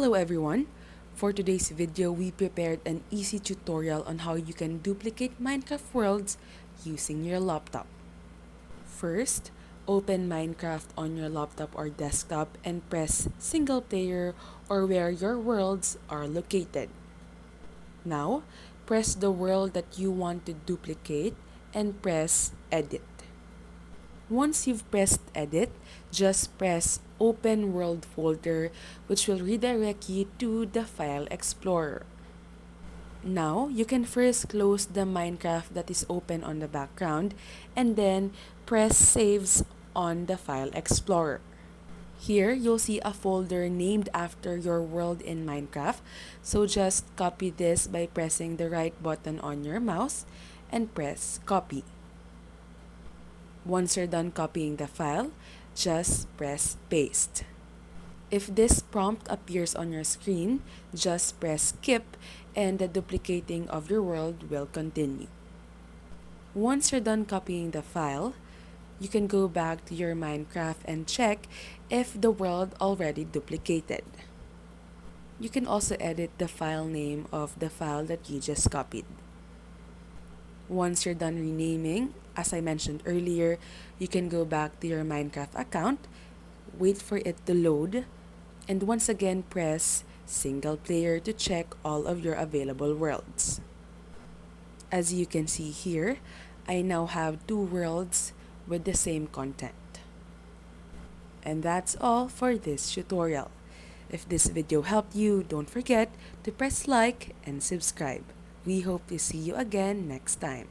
Hello everyone! For today's video, we prepared an easy tutorial on how you can duplicate Minecraft worlds using your laptop. First, open Minecraft on your laptop or desktop and press single player or where your worlds are located. Now, press the world that you want to duplicate and press edit. Once you've pressed edit, just press open world folder, which will redirect you to the file explorer. Now, you can first close the Minecraft that is open on the background and then press saves on the file explorer. Here, you'll see a folder named after your world in Minecraft. So just copy this by pressing the right button on your mouse and press copy. Once you're done copying the file, just press paste. If this prompt appears on your screen, just press skip and the duplicating of your world will continue. Once you're done copying the file, you can go back to your Minecraft and check if the world already duplicated. You can also edit the file name of the file that you just copied. Once you're done renaming, as I mentioned earlier, you can go back to your Minecraft account, wait for it to load, and once again press single player to check all of your available worlds. As you can see here, I now have 2 worlds with the same content. And that's all for this tutorial. If this video helped you, don't forget to press like and subscribe. We hope to see you again next time.